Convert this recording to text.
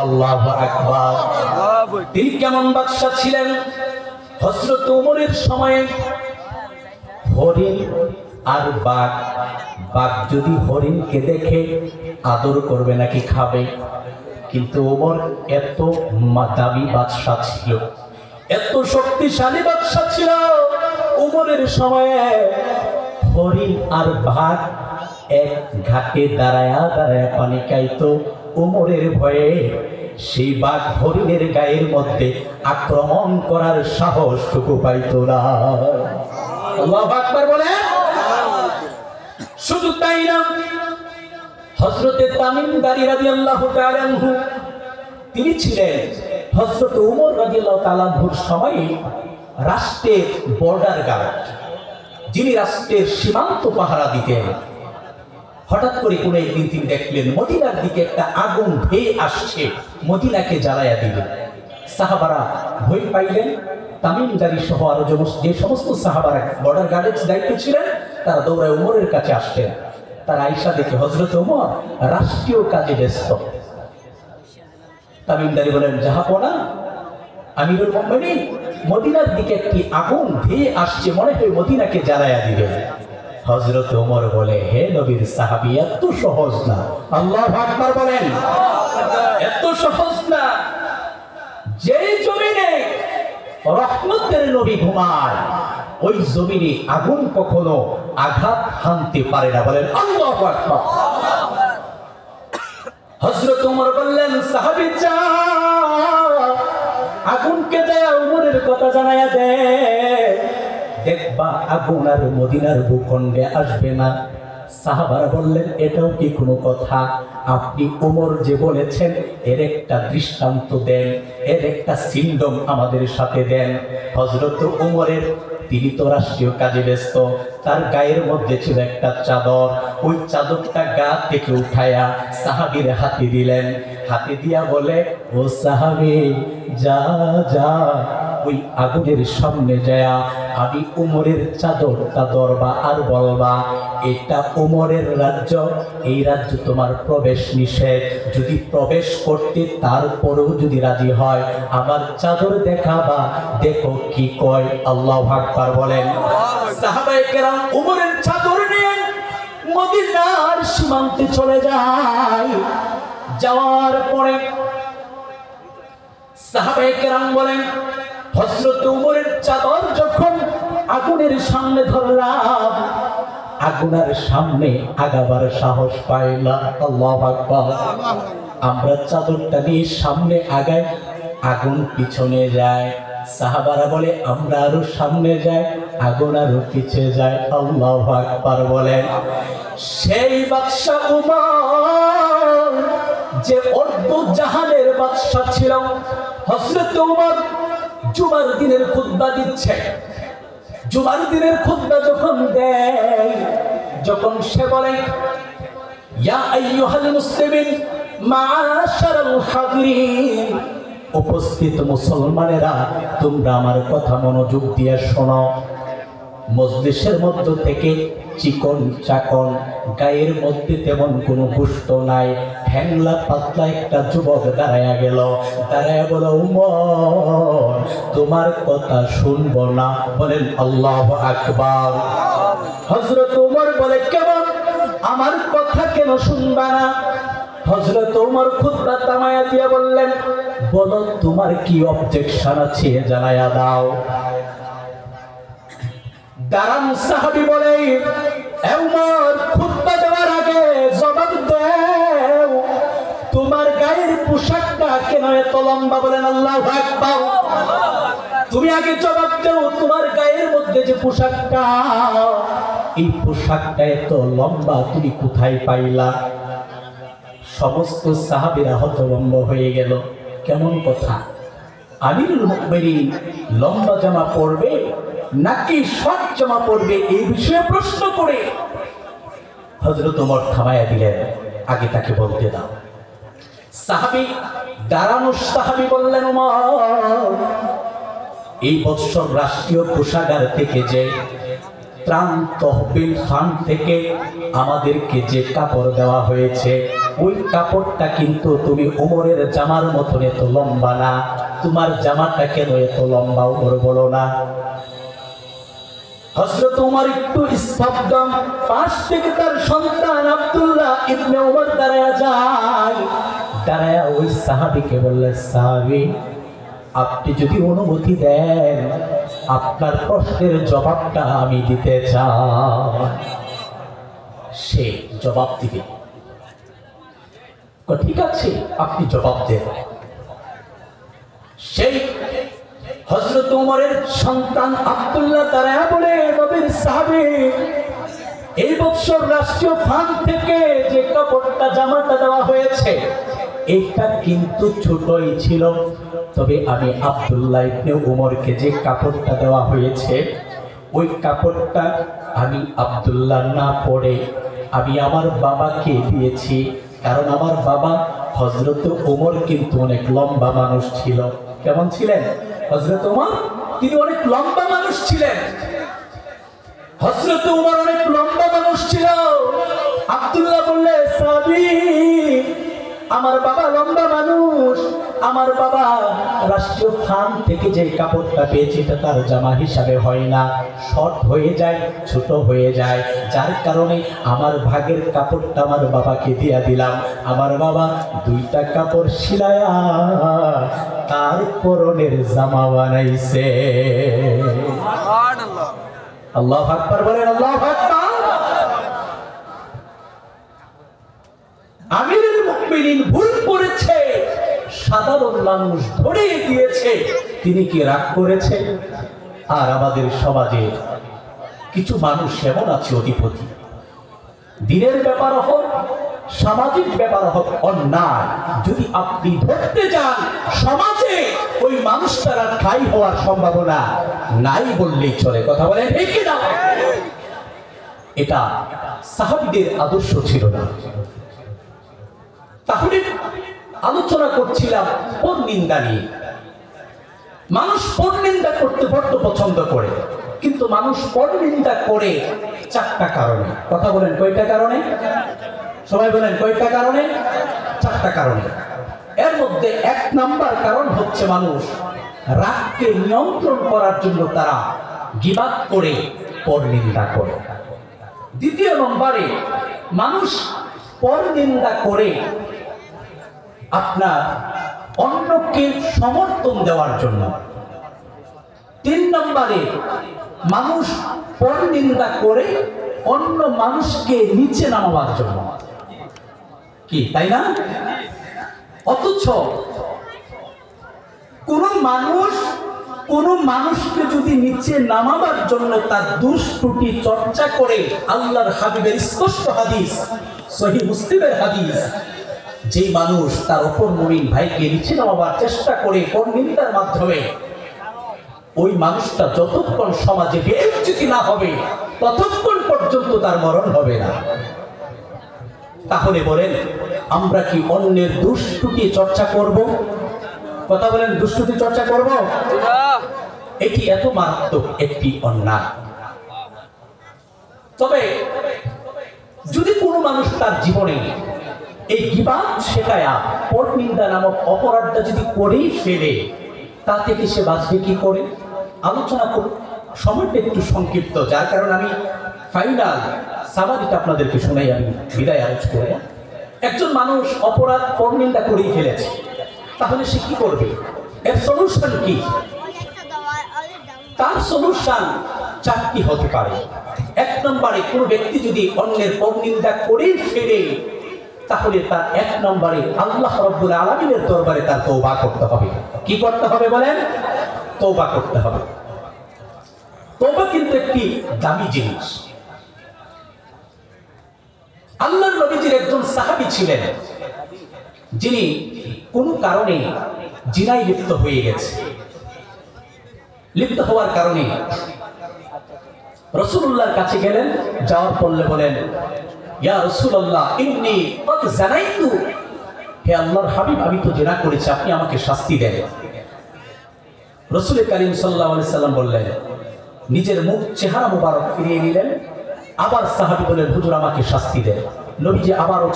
আল্লাহু আকবার। তিনি কেমন বাদশা ছিলেন? হযরত ওমরের সময়ে হরিণ আর বাঘ, বাঘ যদি হরিণকে দেখে আদর করবে নাকি খাবে, কিন্তু ওমর এত দামি বাদশা ছিল, এত শক্তিশালী বাদশা ছিল, ওমরের সময়ে হরিণ আর বাঘ এক ঘাটে দাঁড়ায়া দাঁড়ায়া পানি খাইতো। ওমরের ভয়ে সেই বাঘ হরিণের গায়ের মধ্যে আক্রমণ করার সাহসটুকু পাইত না। আল্লাহু আকবার বলেন। শুধু তাই না, হযরতে তামিম দারী রাদিয়াল্লাহু তাআলা আনহু তিনি ছিলেন হযরত ওমর রাদিয়াল্লাহু তাআলা আনহুর সময়ে রাষ্ট্রের বর্ডার গার্ড, যিনি রাষ্ট্রের সীমান্ত পাহারা দিতেন। হঠাৎ করে কোন একদিন তিনি দেখলেন মদিনার দিকে একটা আগুন ধেয়ে আসছে, মদিনাকে জ্বালায়া দিলেন। সাহাবারা ভয় পাইলেন। তামিম দারী সহ আরো যে সমস্ত সাহাবারা বর্ডার গার্ডের দায়িত্বে ছিলেন, তারা দৌড়ায় ওমরের কাছে আসতেন। তারা আয়েশা দেখে হযরত ওমর রাষ্ট্রীয় কাজে ব্যস্ত। তামিম দারী বলেন, জাহাপনা আমিরুল মুমিনিন, মদিনার দিকে একটি আগুন ধেয়ে আসছে, মনে হয় মদিনাকে জ্বালায়া দিবে। হযরত ওমর বলে, হে নবীর সাহাবী, এত সহজ না। আল্লাহু আকবার বলেন। এত সহজ না। যে জমিনে রহমতের নবী ঘুমায়, ওই জমিনে আগুন কখনো আঘাত হানতে পারে না। বলেন আল্লাহু আকবার। হযরত ওমর বললেন, সাহাবী যাও, আগুনকে যায় ওমরের কথা জানায়া দে, দেখবা আগুন আর মদিনার ভূখণ্ডে আসবে না। সাহাবারা বললেন, এটাও কি কোনো কথা? আপনি ওমর যে বলেছেন, এর একটা দৃষ্টান্ত দেন, এর একটা সিম্বল আমাদের সাথে দেন। হযরত ওমরের, তিনি তো রাষ্ট্রীয় কাজে ব্যস্ত, তার গায়ের মধ্যে ছিল একটা চাদর। ওই চাদরটা গা থেকে উঠায়া সাহাবীর হাতে দিলেন। হাতে দিয়া বলে, ও সাহাবী, যা যা ওই আগুনের সামনে যায়া আমি ওমরের চাদরটা ধরবা আর বলবা, এটা ওমরের রাজ্য, এই রাজ্য তোমার প্রবেশ নিষেধ। যদি প্রবেশ করতে তারপরেও যদি রাজি হয়, আমার চাদর দেখাবা, দেখো কি কয়। আল্লাহু আকবার বলেন। সাহাবায়ে কেরাম ওমরের চাদর নিয়ে মদিনার সীমান্তে চলে যায়। যাওয়ার পরে সাহাবায়ে কেরাম বলেন, হযরত ওমরের চাদর যখন আগুনের সামনে ধরলাম, আগুনের সামনে আগাবার সাহস পায় না। আল্লাহু আকবার। আমরা চাদরটা নিয়ে সামনে আগাই, আগুন পিছনে যায়। সাহাবারা বলে, আমরা আরো সামনে যাই, আগুন আরো পিছে যায়। আল্লাহু আকবার বলেন। সেই বাদশা ওমর, যে অর্ধ জাহানের বাদশা ছিল, হযরত ওমর জুমার দিনের খুতবা দিচ্ছে। জুমার দিনের খুতবা যখন দেয়, যখন সে বলে, ইয়া আইয়ুহাল মুসলিমিন মা'আশারাল হাদিরিন, উপস্থিত মুসলমানেরা, তোমরা আমার কথা মনোযোগ দিয়ে শোনো। মজলিসের মধ্য থেকে চিকন চাকন, গায়ের মধ্যে তেমন কোনো গোশত নাই, হ্যাংলা পাতলা একটা যুবক দাঁড়ায়া গেল। দাঁড়ায়া বলো, ওমর, তোমার কথা শুনবো না। বলেন আল্লাহু আকবার। হযরত ওমর বলে, কেমন আমার কথা কেন শুনবা না? হযরত ওমর খুতবা থামায়া দিয়া বললেন, বলো তোমার কি অবজেকশন আছে, জানায়া দাও। দাঁড়ান সাহাবী বলে, এ ওমর, খুতবা দেওয়ার আগে জবাব দাও, তোমার গায়ের পোশাকটা কেন এত লম্বা? বলেন আল্লাহু আকবার। তুমি আগে জবাব দাও, তোমার গায়ের মধ্যে যে পোশাকটা, এই পোশাকটা এত লম্বা তুমি কোথায় পাইলা? সমস্ত সাহাবীরা হতভম্ব হয়ে গেল। কেমন কথা? আমিরুল মুমিনিন লম্বা জামা পরবে নাকি শর্ট জামা পরবে, এই বিষয়ে প্রশ্ন করে হযরত ওমর থামায়া দিলেন, আগে তাকে বলতে দাও। সাহাবী, দাঁড়ানো সাহাবী বললেন, ওমর, এই বছর রাষ্ট্রীয় কোষাগার থেকে যে ত্রাণ তহবিল ফান্ড থেকে আমাদেরকে যে কাপড় দেওয়া হয়েছে, ওই কাপড়টা কিন্তু তুমি ওমরের জামার মতন এত লম্বা না, তোমার জামাটা কেন এত লম্বা ওমর বলো না। হযরত ওমর একটু স্তব্ধ। পাশ থেকে তার সন্তান আব্দুল্লাহ ইবনে ওমর দাঁড়ায়া যায়। দাঁড়ায়া ওই সাহাবীকে বললে, সাহাবী আপনি যদি অনুমতি দেন আপনার প্রশ্নের জবাবটা আমি দিতে চাই। সে জবাব দিবে। ঠিক আছে আপনি জবাব দেন। সেই হযরত ওমরের সন্তান আব্দুল্লাহ দাঁড়ায়া বলে, নবীর সাহাবী এই বছর রাষ্ট্রীয় ফান্ড থেকে যে কাপড়টা জামাটা দেওয়া হয়েছে এটা কিন্তু ছোটই ছিল, তবে আমি আব্দুল্লাহ ইবনে ওমরকে যে কাপড়টা দেওয়া হয়েছে ওই কাপড়টা আমি আব্দুল্লাহ না পরে আমি আমার বাবাকে দিয়েছি। কারণ আমার বাবা হযরত ওমর কিন্তু অনেক লম্বা মানুষ ছিল। কেমন ছিলেন হযরত ওমর? তিনি অনেক লম্বা মানুষ ছিলেন। হযরত ওমর অনেক লম্বা মানুষ ছিল। আব্দুল্লাহ বললে, সাহাবী আমার বাবা লম্বা মানুষ, আমার বাবা রাষ্ট্রীয় ফান্ড থেকে যে কাপড়টা পেয়েছে এটা তার জামা হিসাবে হয় না, শর্ট হয়ে যায়, ছোট হয়ে যায়, যার কারণে আমার ভাগের কাপড়টা আমার বাবাকে দিয়া দিলাম। আমার বাবা দুইটা কাপড় সিলায়া তার পরনের জামা বানাইছে। আল্লাহু আকবার বলেন, আল্লাহু আকবার। আমিরুল মুমিনিন ভুল করেছে, সাধারণ মানুষ ধরে দিয়েছে, তিনি কি রাগ করেছে? আর আমাদের সমাজে কিছু মানুষ এমন আছে অধিপতি, দিনের ব্যাপার হোক সামাজিক ব্যাপার হোক অন্যায় যদি আপনি ধরতে যান সমাজে ওই মানুষটার আর ঠাঁই হওয়ার সম্ভাবনা নাই বললেই চলে। কথা বলেন ঠিক না? এটা সাহাবীদের আদর্শ ছিল না। তাহলে আলোচনা করছিলাম পরনিন্দা নিয়ে। মানুষ পরনিন্দা করতে বড্ড পছন্দ করে, কিন্তু মানুষ পরনিন্দা করে চারটা কারণে। কথা বলেন কয়টা কারণে? সবাই বলেন কয়টা কারণে? চারটা কারণে। এর মধ্যে এক নাম্বার কারণ হচ্ছে মানুষ রাগকে নিয়ন্ত্রণ করার জন্য তারা গীবাত করে পরনিন্দা করে। দ্বিতীয় নম্বরে মানুষ পরনিন্দা করে আপনার অন্যকে সমর্থন দেওয়ার জন্য। তিন নম্বরে মানুষ পরনিন্দা করে অন্য মানুষকে নিচে নামাবার জন্য। কি তাই না? অথচ কোন মানুষকে যদি নিচে নামাবার জন্য তার দোষ ত্রুটি চর্চা করে, আল্লাহর হাবিবের স্পষ্ট হাদিস, সহিহ মুসলিমের হাদিস, যে মানুষ তার অপর মুমিন ভাইকে নিচে নামাবার চেষ্টা করে পরনিন্দার মাধ্যমে, ওই মানুষটা যতক্ষণ সমাজে বেইজ্জতি না হবে ততক্ষণ পর্যন্ত তার মরণ হবে না। তাহলে বলেন আমরা কি অন্যের দুষ্কৃতি চর্চা করব? কথা বলেন, দুষ্কৃতি চর্চা করব? এটি এত মারাত্মক একটি অন্যায়। তবে যদি কোনো মানুষ তার জীবনে এই গীবাত শেখায়া পরনিন্দা নামক অপরাধটা যদি করেই ফেলে, তা থেকে সে বাঁচবে কি করে? আলোচনা করুন। সময়টা একটু সংক্ষিপ্ত, যার কারণে আমি ফাইনাল সামারিটা আপনাদেরকে শোনাই, আমি বিদায় আলোচ করব। একজন মানুষ অপরাধ পরনিন্দা করেই ফেলেছে, তাহলে সে কি করবে? এর সলিউশন কি? তার সলিউশন চারটি হতে পারে। এক নম্বরে কোনো ব্যক্তি যদি অন্যের পরনিন্দা করেই ফেলে, তাহলে তার এক নম্বরে আল্লাহ রাব্বুল আলামিনের দরবারে তার তওবা করতে হবে। কি করতে হবে বলেন? তওবা করতে হবে। তওবা কিন্তু একটি দামি জিনিস। আল্লাহর নবীজির একজন সাহাবী ছিলেন, যিনি কোনো কারণে জিনায় লিপ্ত হয়ে গেছে। লিপ্ত হওয়ার কারণে রাসূলুল্লাহর কাছে গেলেন, যাওয়ার পরে বলেন, ইয়া রাসূলুল্লাহ ইন্নী ক্বাদ জানাইতু, হে আল্লাহর হাবিব আমি তো জিনা করেছি, আপনি আমাকে শাস্তি দেন। রাসূল করিম সাল্লাল্লাহু আলাইহি সাল্লাম বললেন, নিজের মুখ চেহারা মুবারক ফিরিয়ে নিলেন। আবার সাহাবী বলেন, হুজুর আমাকে শাস্তি দেন। নবীজি আবারও